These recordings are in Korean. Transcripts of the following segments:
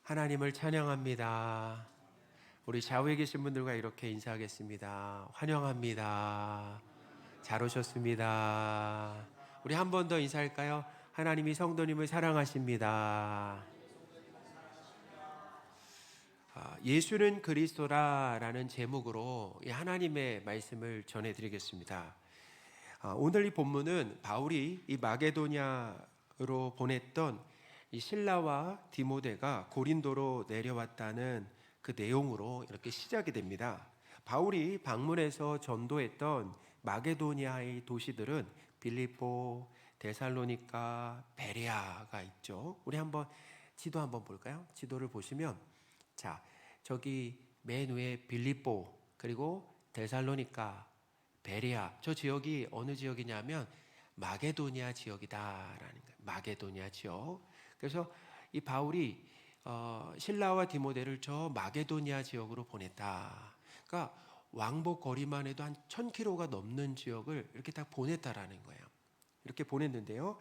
하나님을 찬양합니다. 우리 좌우에 계신 분들과 이렇게 인사하겠습니다. 환영합니다. 잘 오셨습니다. 우리 한 번 더 인사할까요? 하나님이 성도님을 사랑하십니다. 예수는 그리스도라라는 제목으로 하나님의 말씀을 전해드리겠습니다. 오늘 이 본문은 바울이 이 마게도냐로 보냈던 이 실라와 디모데가 고린도로 내려왔다는 그 내용으로 이렇게 시작이 됩니다. 바울이 방문해서 전도했던 마게도니아의 도시들은 빌립보, 데살로니가, 베레아가 있죠. 우리 한번 지도 한번 볼까요? 지도를 보시면 자, 저기 맨 위에 빌립보, 그리고 데살로니가, 베레아, 저 지역이 어느 지역이냐면 마게도니아 지역이다라는 거예요. 마게도니아 지역. 그래서 이 바울이 실라와 디모데를 저 마게도니아 지역으로 보냈다. 그러니까 왕복 거리만 해도 한 1000km가 넘는 지역을 이렇게 딱 보냈다라는 거예요. 이렇게 보냈는데요.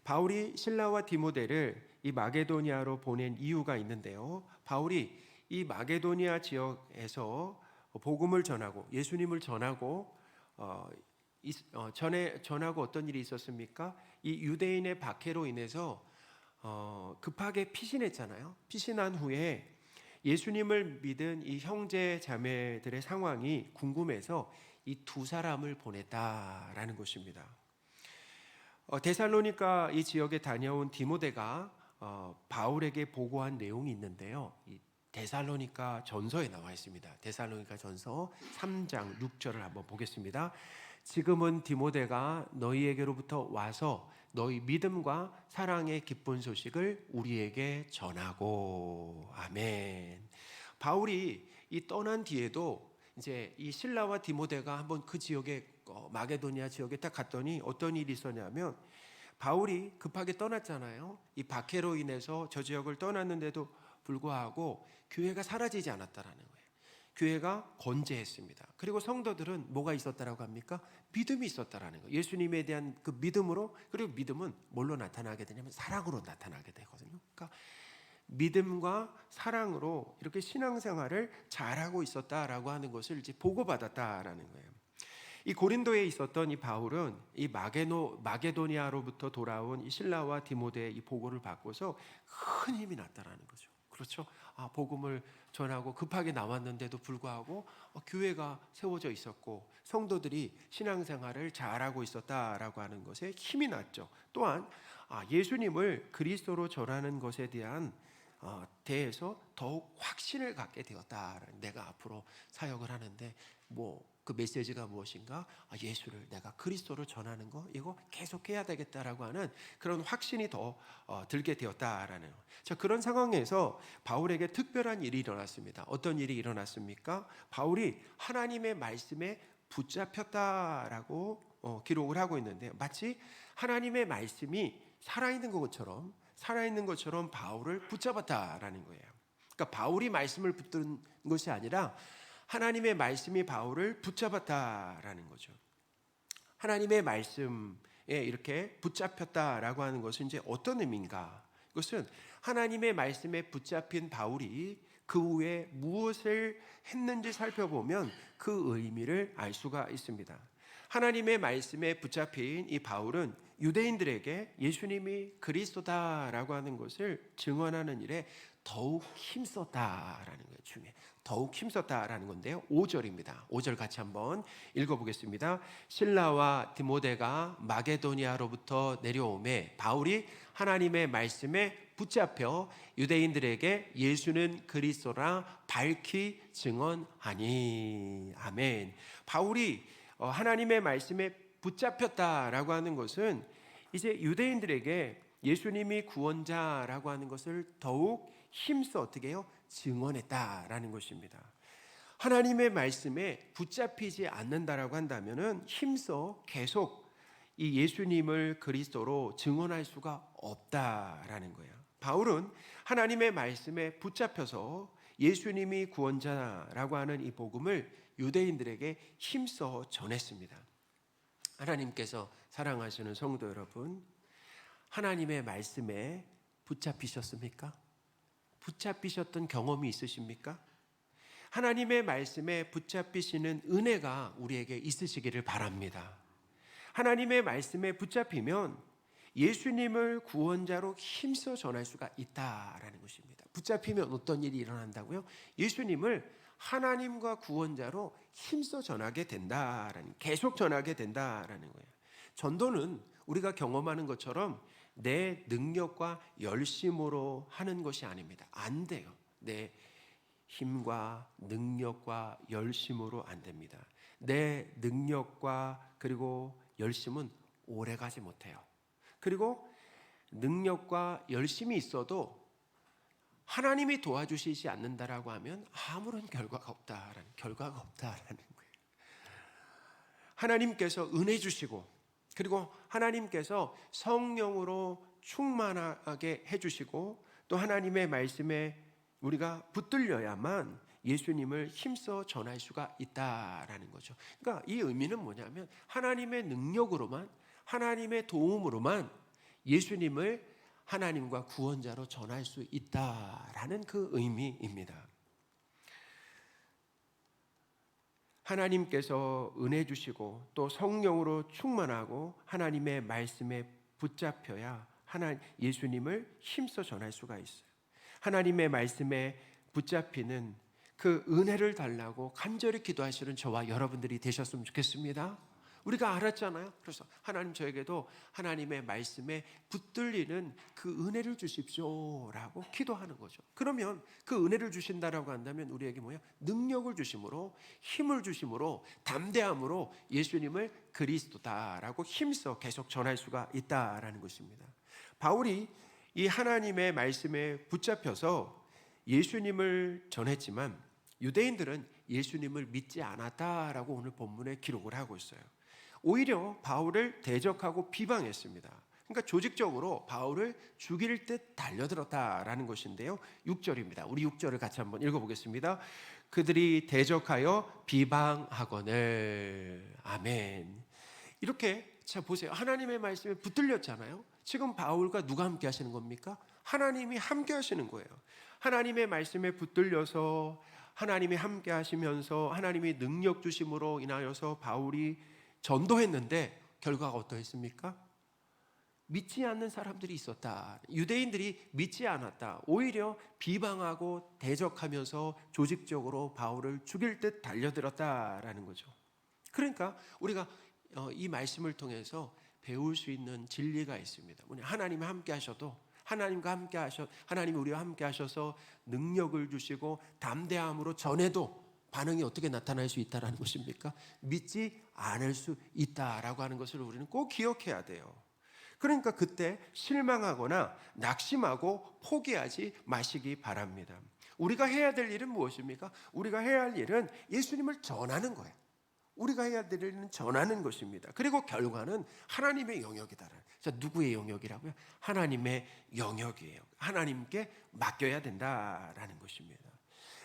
바울이 실라와 디모데를 이 마게도니아로 보낸 이유가 있는데요. 바울이 이 마게도니아 지역에서 복음을 전하고 예수님을 전하고 전하고 어떤 일이 있었습니까? 이 유대인의 박해로 인해서 급하게 피신했잖아요. 피신한 후에 예수님을 믿은 이 형제 자매들의 상황이 궁금해서 이 두 사람을 보냈다라는 것입니다. 데살로니가 이 지역에 다녀온 디모데가 바울에게 보고한 내용이 있는데요. 이 데살로니가 전서에 나와 있습니다. 데살로니가 전서 3장 6절을 한번 보겠습니다. 지금은 디모데가 너희에게로부터 와서 너희 믿음과 사랑의 기쁜 소식을 우리에게 전하고. 아멘. 바울이 이 떠난 뒤에도 이제 이 실라와 디모데가 한번 그 지역에 마게도니아 지역에 딱 갔더니 어떤 일이 있었냐면 바울이 급하게 떠났잖아요. 이 박해로 인해서 저 지역을 떠났는데도 불구하고 교회가 사라지지 않았다라는 거예요. 교회가 건재했습니다. 그리고 성도들은 뭐가 있었다라고 합니까? 믿음이 있었다라는 거예요. 예수님에 대한 그 믿음으로, 그리고 믿음은 뭘로 나타나게 되냐면 사랑으로 나타나게 되거든요. 그러니까 믿음과 사랑으로 이렇게 신앙생활을 잘하고 있었다라고 하는 것을 이제 보고받았다라는 거예요. 이 고린도에 있었던 이 바울은 이 마게도니아로부터 돌아온 이 실라와 디모데의 이 보고를 받고서 큰 힘이 났다라는 거죠. 그렇죠? 복음을 전하고 급하게 나왔는데도 불구하고 교회가 세워져 있었고 성도들이 신앙생활을 잘하고 있었다라고 하는 것에 힘이 났죠. 또한 예수님을 그리스도로 전하는 것에 대해서 더욱 확신을 갖게 되었다. 내가 앞으로 사역을 하는데 그 메시지가 무엇인가? 예수를 내가 그리스도로 전하는 거 이거 계속해야 되겠다라고 하는 그런 확신이 더 들게 되었다라는. 자, 그런 상황에서 바울에게 특별한 일이 일어났습니다. 어떤 일이 일어났습니까? 바울이 하나님의 말씀에 붙잡혔다라고 기록을 하고 있는데 마치 하나님의 말씀이 살아있는 것처럼 바울을 붙잡았다라는 거예요. 그러니까 바울이 말씀을 붙든 것이 아니라 하나님의 말씀이 바울을 붙잡았다라는 거죠. 하나님의 말씀에 이렇게 붙잡혔다라고 하는 것은 이제 어떤 의미인가? 그것은 하나님의 말씀에 붙잡힌 바울이 그 후에 무엇을 했는지 살펴보면 그 의미를 알 수가 있습니다. 하나님의 말씀에 붙잡힌 이 바울은 유대인들에게 예수님이 그리스도다라고 하는 것을 증언하는 일에 더욱 힘썼다라는 거예요. 중에 더욱 힘썼다라는 건데요. 5절입니다. 5절 같이 한번 읽어보겠습니다. 실라와 디모데가 마게도니아로부터 내려오매 바울이 하나님의 말씀에 붙잡혀 유대인들에게 예수는 그리스도라 밝히 증언하니. 아멘. 바울이 하나님의 말씀에 붙잡혔다라고 하는 것은 이제 유대인들에게 예수님이 구원자라고 하는 것을 더욱 힘써 어떻게 해요? 증언했다라는 것입니다. 하나님의 말씀에 붙잡히지 않는다라고 한다면은 힘써 계속 이 예수님을 그리스도로 증언할 수가 없다라는 거예요. 바울은 하나님의 말씀에 붙잡혀서 예수님이 구원자라고 하는 이 복음을 유대인들에게 힘써 전했습니다. 하나님께서 사랑하시는 성도 여러분, 하나님의 말씀에 붙잡히셨습니까? 붙잡히셨던 경험이 있으십니까? 하나님의 말씀에 붙잡히시는 은혜가 우리에게 있으시기를 바랍니다. 하나님의 말씀에 붙잡히면 예수님을 구원자로 힘써 전할 수가 있다라는 것입니다. 붙잡히면 어떤 일이 일어난다고요? 예수님을 하나님과 구원자로 힘써 전하게 된다라는, 계속 전하게 된다라는 거예요. 전도는 우리가 경험하는 것처럼 내 능력과 열심으로 하는 것이 아닙니다. 안 돼요. 내 힘과 능력과 열심으로 안 됩니다. 내 능력과 그리고 열심은 오래가지 못해요. 그리고 능력과 열심이 있어도 하나님이 도와주시지 않는다라고 하면 아무런 결과가 없다라는 거예요. 하나님께서 은혜 주시고, 그리고 하나님께서 성령으로 충만하게 해주시고, 또 하나님의 말씀에 우리가 붙들려야만 예수님을 힘써 전할 수가 있다라는 거죠. 그러니까 이 의미는 뭐냐면 하나님의 능력으로만, 하나님의 도움으로만 예수님을 하나님과 구원자로 전할 수 있다라는 그 의미입니다. 하나님께서 은혜 주시고 또 성령으로 충만하고 하나님의 말씀에 붙잡혀야 예수님을 힘써 전할 수가 있어요. 하나님의 말씀에 붙잡히는 그 은혜를 달라고 간절히 기도하시는 저와 여러분들이 되셨으면 좋겠습니다. 우리가 알았잖아요. 그래서 하나님, 저에게도 하나님의 말씀에 붙들리는 그 은혜를 주십시오라고 기도하는 거죠. 그러면 그 은혜를 주신다라고 한다면 우리에게 뭐야? 능력을 주심으로, 힘을 주심으로, 담대함으로 예수님을 그리스도다라고 힘써 계속 전할 수가 있다라는 것입니다. 바울이 이 하나님의 말씀에 붙잡혀서 예수님을 전했지만 유대인들은 예수님을 믿지 않았다라고 오늘 본문에 기록을 하고 있어요. 오히려 바울을 대적하고 비방했습니다. 그러니까 조직적으로 바울을 죽일 듯 달려들었다라는 것인데요. 6절입니다. 우리 6절을 같이 한번 읽어보겠습니다. 그들이 대적하여 비방하거늘. 아멘. 이렇게 자 보세요. 하나님의 말씀에 붙들렸잖아요. 지금 바울과 누가 함께 하시는 겁니까? 하나님이 함께 하시는 거예요. 하나님의 말씀에 붙들려서 하나님이 함께 하시면서 하나님이 능력 주심으로 인하여서 바울이 전도했는데 결과가 어떠했습니까? 믿지 않는 사람들이 있었다. 유대인들이 믿지 않았다. 오히려 비방하고 대적하면서 조직적으로 바울을 죽일 듯 달려들었다라는 거죠. 그러니까 우리가 이 말씀을 통해서 배울 수 있는 진리가 있습니다. 하나님이 함께 하셔도, 하나님이 우리와 함께 하셔서 능력을 주시고 담대함으로 전해도 반응이 어떻게 나타날 수 있다는 것입니까? 믿지 않을 수 있다라고 하는 것을 우리는 꼭 기억해야 돼요. 그러니까 그때 실망하거나 낙심하고 포기하지 마시기 바랍니다. 우리가 해야 될 일은 무엇입니까? 우리가 해야 할 일은 예수님을 전하는 거예요. 우리가 해야 될 일은 전하는 것입니다. 그리고 결과는 하나님의 영역이다. 자, 누구의 영역이라고요? 하나님의 영역이에요. 하나님께 맡겨야 된다라는 것입니다.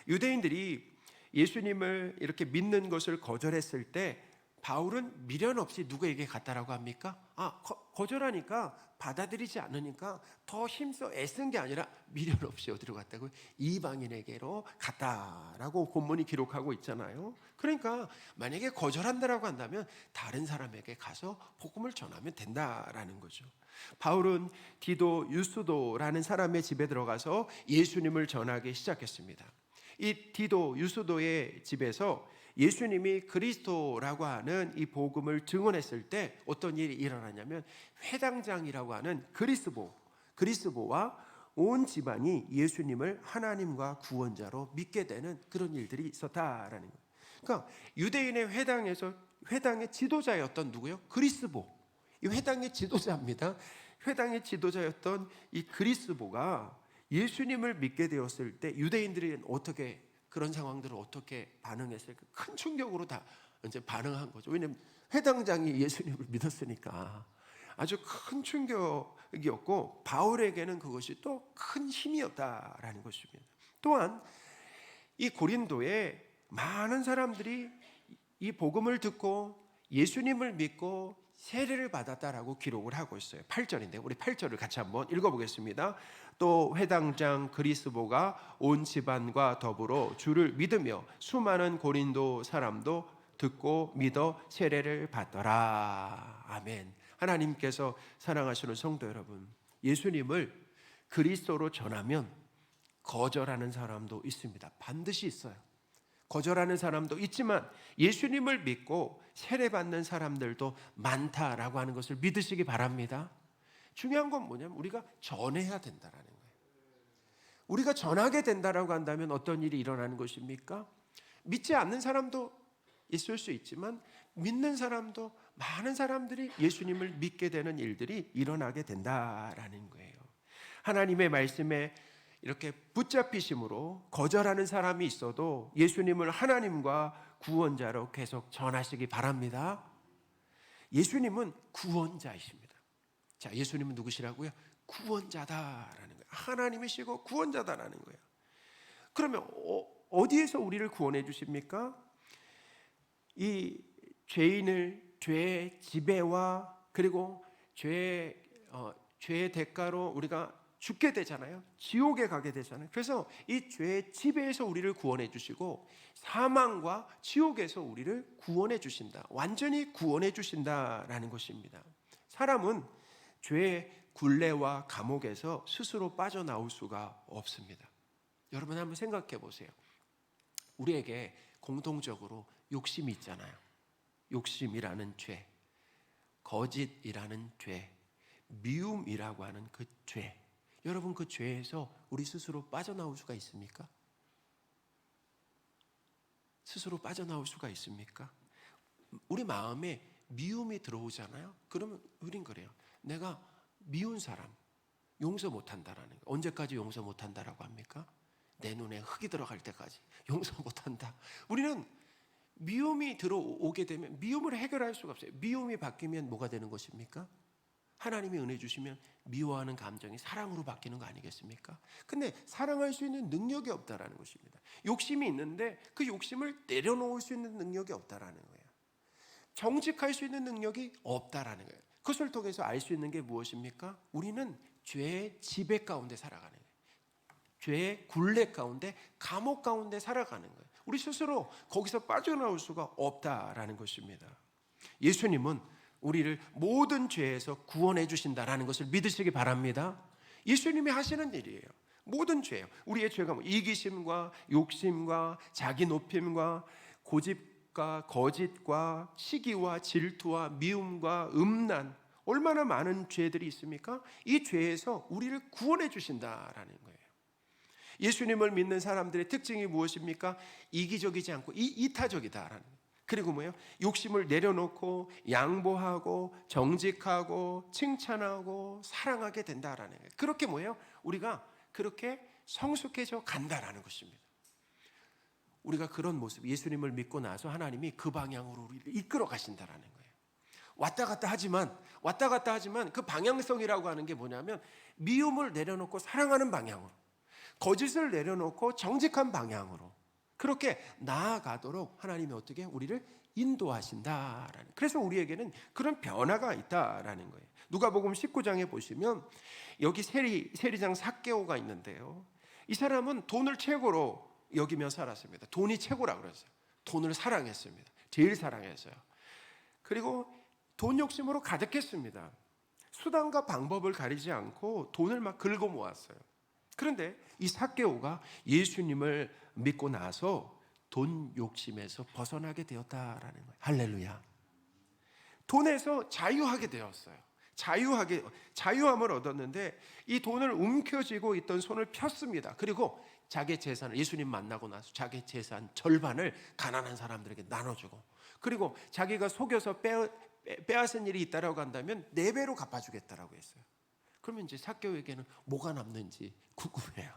유대인들이 예수님을 이렇게 믿는 것을 거절했을 때 바울은 미련 없이 누구에게 갔다라고 합니까? 거절하니까, 받아들이지 않으니까 더 힘써 애쓴 게 아니라 미련 없이 어디로 갔다고요? 이방인에게로 갔다라고 본문이 기록하고 있잖아요. 그러니까 만약에 거절한다라고 한다면 다른 사람에게 가서 복음을 전하면 된다라는 거죠. 바울은 디도 유스도라는 사람의 집에 들어가서 예수님을 전하기 시작했습니다. 이 디도 유스도의 집에서 예수님이 그리스도라고 하는 이 복음을 증언했을 때 어떤 일이 일어나냐면 회당장이라고 하는 그리스보와 온 집안이 예수님을 하나님과 구원자로 믿게 되는 그런 일들이 있었다라는 거예요. 그러니까 유대인의 회당의 지도자였던 누구요? 그리스보. 이 회당의 지도자입니다. 회당의 지도자였던 이 그리스보가 예수님을 믿게 되었을 때 유대인들이 어떻게, 그런 상황들을 어떻게 반응했을까? 큰 충격으로 다 이제 반응한 거죠. 왜냐하면 회당장이 예수님을 믿었으니까 아주 큰 충격이었고 바울에게는 그것이 또 큰 힘이었다라는 것입니다. 또한 이 고린도에 많은 사람들이 이 복음을 듣고 예수님을 믿고 세례를 받았다라고 기록을 하고 있어요. 8절인데 우리 8절을 같이 한번 읽어보겠습니다. 또 회당장 그리스보가 온 집안과 더불어 주를 믿으며 수많은 고린도 사람도 듣고 믿어 세례를 받더라. 아멘. 하나님께서 사랑하시는 성도 여러분, 예수님을 그리스도로 전하면 거절하는 사람도 있습니다. 반드시 있어요. 거절하는 사람도 있지만 예수님을 믿고 세례받는 사람들도 많다라고 하는 것을 믿으시기 바랍니다. 중요한 건 뭐냐면 우리가 전해야 된다라는 거예요. 우리가 전하게 된다라고 한다면 어떤 일이 일어나는 것입니까? 믿지 않는 사람도 있을 수 있지만 믿는 사람도, 많은 사람들이 예수님을 믿게 되는 일들이 일어나게 된다라는 거예요. 하나님의 말씀에 이렇게 붙잡히심으로 거절하는 사람이 있어도 예수님을 하나님과 구원자로 계속 전하시기 바랍니다. 예수님은 구원자이십니다. 자, 예수님은 누구시라고요? 구원자다라는 거예요. 하나님이시고 구원자다라는 거예요. 그러면 어디에서 우리를 구원해 주십니까? 이 죄의 지배와 그리고 죄의 대가로 우리가 죽게 되잖아요. 지옥에 가게 되잖아요. 그래서 이 죄의 지배에서 우리를 구원해 주시고 사망과 지옥에서 우리를 구원해 주신다. 완전히 구원해 주신다라는 것입니다. 사람은 죄의 굴레와 감옥에서 스스로 빠져나올 수가 없습니다. 여러분 한번 생각해 보세요. 우리에게 공통적으로 욕심이 있잖아요. 욕심이라는 죄, 거짓이라는 죄, 미움이라고 하는 그 죄. 여러분 그 죄에서 우리 스스로 빠져나올 수가 있습니까? 스스로 빠져나올 수가 있습니까? 우리 마음에 미움이 들어오잖아요. 그러면 우린 그래요. 내가 미운 사람 용서 못한다라는 거예요. 언제까지 용서 못한다라고 합니까? 내 눈에 흙이 들어갈 때까지 용서 못한다. 우리는 미움이 들어오게 되면 미움을 해결할 수가 없어요. 미움이 바뀌면 뭐가 되는 것입니까? 하나님이 은혜 주시면 미워하는 감정이 사랑으로 바뀌는 거 아니겠습니까? 근데 사랑할 수 있는 능력이 없다라는 것입니다. 욕심이 있는데 그 욕심을 내려놓을 수 있는 능력이 없다라는 거예요. 정직할 수 있는 능력이 없다라는 거예요. 그것을 통해서 알 수 있는 게 무엇입니까? 우리는 죄의 지배 가운데 살아가는 거예요. 죄의 굴레 가운데, 감옥 가운데 살아가는 거예요. 우리 스스로 거기서 빠져나올 수가 없다라는 것입니다. 예수님은 우리를 모든 죄에서 구원해 주신다라는 것을 믿으시기 바랍니다. 예수님이 하시는 일이에요. 모든 죄요. 우리의 죄가 이기심과 욕심과 자기 높임과 고집과 거짓과 시기와 질투와 미움과 음란, 얼마나 많은 죄들이 있습니까? 이 죄에서 우리를 구원해 주신다라는 거예요. 예수님을 믿는 사람들의 특징이 무엇입니까? 이기적이지 않고 이타적이다라는 거예요. 그리고 뭐예요? 욕심을 내려놓고 양보하고 정직하고 칭찬하고 사랑하게 된다라는 거예요. 그렇게 뭐예요? 우리가 그렇게 성숙해져 간다라는 것입니다. 우리가 그런 모습, 예수님을 믿고 나서 하나님이 그 방향으로 우리를 이끌어 가신다라는 거예요. 왔다 갔다 하지만 그 방향성이라고 하는 게 뭐냐면 미움을 내려놓고 사랑하는 방향으로, 거짓을 내려놓고 정직한 방향으로 그렇게 나아가도록 하나님이 어떻게 우리를 인도하신다라는, 그래서 우리에게는 그런 변화가 있다라는 거예요. 누가복음 19장에 보시면 여기 세리장 삭개오가 있는데요. 이 사람은 돈을 최고로 여기며 살았습니다. 돈이 최고라고 그랬어요. 돈을 사랑했습니다. 제일 사랑했어요. 그리고 돈 욕심으로 가득했습니다. 수단과 방법을 가리지 않고 돈을 막 긁어 모았어요. 그런데 이 삭개오가 예수님을 믿고 나서 돈 욕심에서 벗어나게 되었다라는 거예요. 할렐루야. 돈에서 자유하게 되었어요. 자유함을 얻었는데 이 돈을 움켜쥐고 있던 손을 폈습니다. 그리고 자기 재산을, 예수님 만나고 나서 자기 재산 절반을 가난한 사람들에게 나눠주고, 그리고 자기가 속여서 빼앗은 일이 있다라고 한다면 4배로 갚아주겠다라고 했어요. 그러면 이제 삭개오에게는 뭐가 남는지 궁금해요.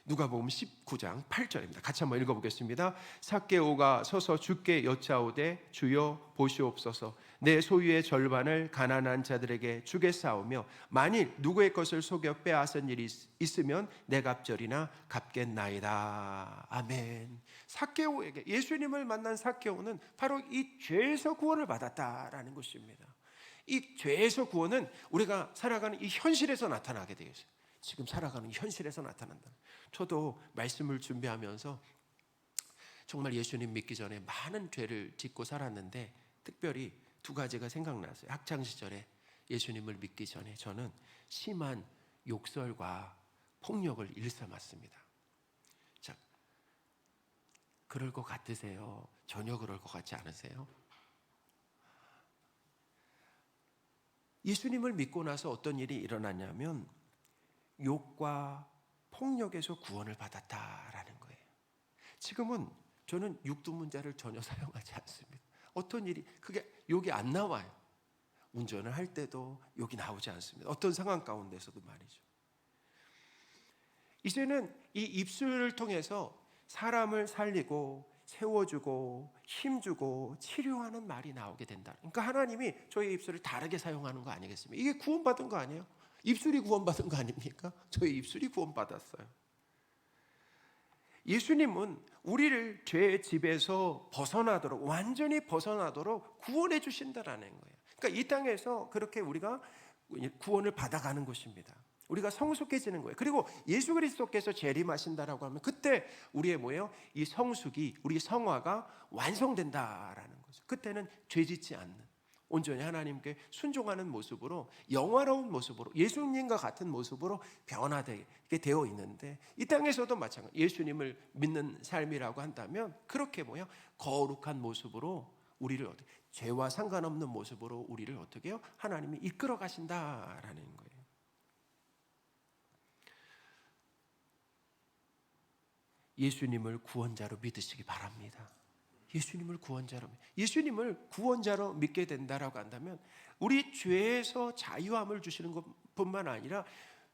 누가복음 19장 8절입니다. 같이 한번 읽어보겠습니다. 삭개오가 서서 주께 여짜오되 주여 보시옵소서, 내 소유의 절반을 가난한 자들에게 주겠사오며 만일 누구의 것을 속여 빼앗은 일이 있으면 내 갑절이나 갚겠나이다. 아멘. 삭개오에게, 예수님을 만난 삭개오는 바로 이 죄에서 구원을 받았다라는 것입니다. 이 죄에서 구원은 우리가 살아가는 이 현실에서 나타나게 되어 있어요. 지금 살아가는 현실에서 나타난다. 저도 말씀을 준비하면서 정말 예수님 믿기 전에 많은 죄를 짓고 살았는데 특별히 두 가지가 생각났어요. 학창 시절에 예수님을 믿기 전에 저는 심한 욕설과 폭력을 일삼았습니다. 자, 그럴 것 같으세요? 전혀 그럴 것 같지 않으세요? 예수님을 믿고 나서 어떤 일이 일어났냐면 욕과 폭력에서 구원을 받았다라는 거예요. 지금은 저는 육두문자를 전혀 사용하지 않습니다. 어떤 일이 그게 욕이 안 나와요. 운전을 할 때도 욕이 나오지 않습니다. 어떤 상황 가운데서도 말이죠. 이제는 이 입술을 통해서 사람을 살리고 세워주고 힘주고 치료하는 말이 나오게 된다. 그러니까 하나님이 저희 입술을 다르게 사용하는 거 아니겠습니까? 이게 구원받은 거 아니에요? 입술이 구원받은 거 아닙니까? 저희 입술이 구원받았어요. 예수님은 우리를 죄의 집에서 벗어나도록, 완전히 벗어나도록 구원해 주신다라는 거예요. 그러니까 이 땅에서 그렇게 우리가 구원을 받아가는 것입니다. 우리가 성숙해지는 거예요. 그리고 예수 그리스도께서 재림하신다라고 하면 그때 우리의 뭐예요? 이 성숙이, 우리 성화가 완성된다라는 거죠. 그때는 죄짓지 않는, 온전히 하나님께 순종하는 모습으로, 영화로운 모습으로, 예수님과 같은 모습으로 변화되게 되어 있는데, 이 땅에서도 마찬가지. 예수님을 믿는 삶이라고 한다면 그렇게 뭐예요? 거룩한 모습으로 우리를 어떻게, 죄와 상관없는 모습으로 우리를 어떻게 해요? 하나님이 이끌어 가신다라는 거예요. 예수님을 구원자로 믿으시기 바랍니다. 예수님을 구원자로 믿게 된다라고 한다면 우리 죄에서 자유함을 주시는 것뿐만 아니라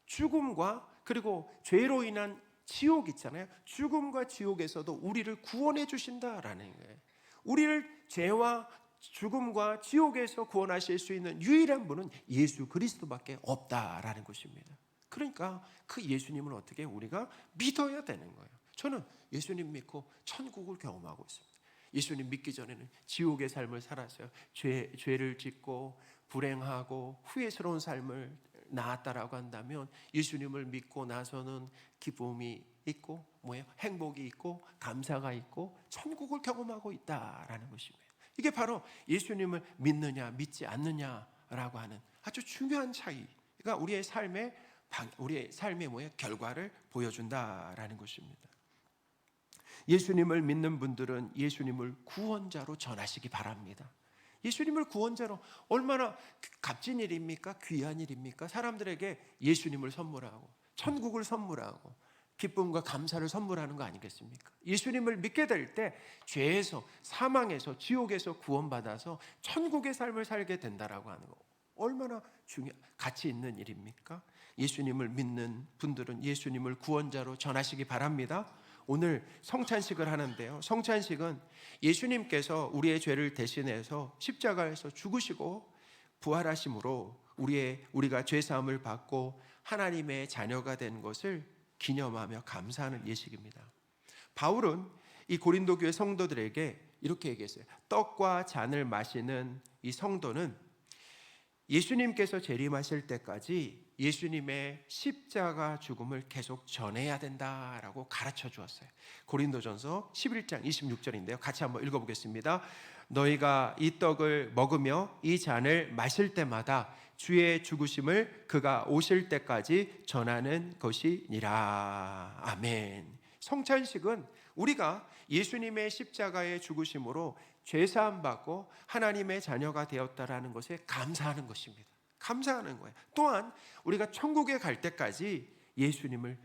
죽음과, 그리고 죄로 인한 지옥 있잖아요. 죽음과 지옥에서도 우리를 구원해 주신다라는 거예요. 우리를 죄와 죽음과 지옥에서 구원하실 수 있는 유일한 분은 예수 그리스도밖에 없다라는 것입니다. 그러니까 그 예수님을 어떻게 우리가 믿어야 되는 거예요. 저는 예수님 믿고 천국을 경험하고 있습니다. 예수님 믿기 전에는 지옥의 삶을 살았어요. 죄를 짓고 불행하고 후회스러운 삶을 나았다라고 한다면 예수님을 믿고 나서는 기쁨이 있고 뭐예요? 행복이 있고 감사가 있고 천국을 경험하고 있다라는 것입니다. 이게 바로 예수님을 믿느냐 믿지 않느냐라고 하는 아주 중요한 차이가 우리의 삶의 뭐예요? 결과를 보여준다라는 것입니다. 예수님을 믿는 분들은 예수님을 구원자로 전하시기 바랍니다. 예수님을 구원자로, 얼마나 값진 일입니까? 귀한 일입니까? 사람들에게 예수님을 선물하고 천국을 선물하고 기쁨과 감사를 선물하는 거 아니겠습니까? 예수님을 믿게 될 때 죄에서, 사망에서, 지옥에서 구원받아서 천국의 삶을 살게 된다라고 하는 거 얼마나 가치 있는 일입니까? 예수님을 믿는 분들은 예수님을 구원자로 전하시기 바랍니다. 오늘 성찬식을 하는데요, 성찬식은 예수님께서 우리의 죄를 대신해서 십자가에서 죽으시고 부활하심으로 우리가 죄사함을 받고 하나님의 자녀가 된 것을 기념하며 감사하는 예식입니다. 바울은 이 고린도 교회 성도들에게 이렇게 얘기했어요. 떡과 잔을 마시는 이 성도는 예수님께서 재림하실 때까지 예수님의 십자가 죽음을 계속 전해야 된다라고 가르쳐 주었어요. 고린도전서 11장 26절인데요. 같이 한번 읽어보겠습니다. 너희가 이 떡을 먹으며 이 잔을 마실 때마다 주의 죽으심을 그가 오실 때까지 전하는 것이니라. 아멘. 성찬식은 우리가 예수님의 십자가의 죽으심으로 죄사함 받고 하나님의 자녀가 되었다라는 것에 감사하는 것입니다. 감사하는 거예요. 또한 우리가 천국에 갈 때까지 예수님을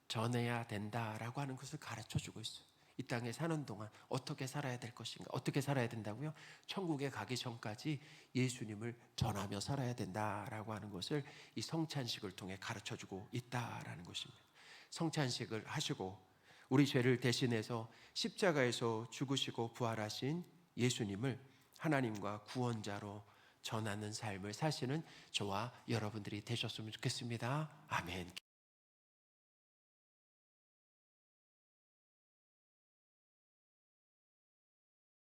전해야 된다라고 하는 것을 가르쳐 주고 있어요. 이 땅에 사는 동안 어떻게 살아야 될 것인가? 어떻게 살아야 된다고요? 천국에 가기 전까지 예수님을 전하며 살아야 된다라고 하는 것을 이 성찬식을 통해 가르쳐 주고 있다라는 것입니다. 성찬식을 하시고 우리 죄를 대신해서 십자가에서 죽으시고 부활하신 예수님을 하나님과 구원자로 전하는 삶을 사시는 저와 여러분들이 되셨으면 좋겠습니다. 아멘.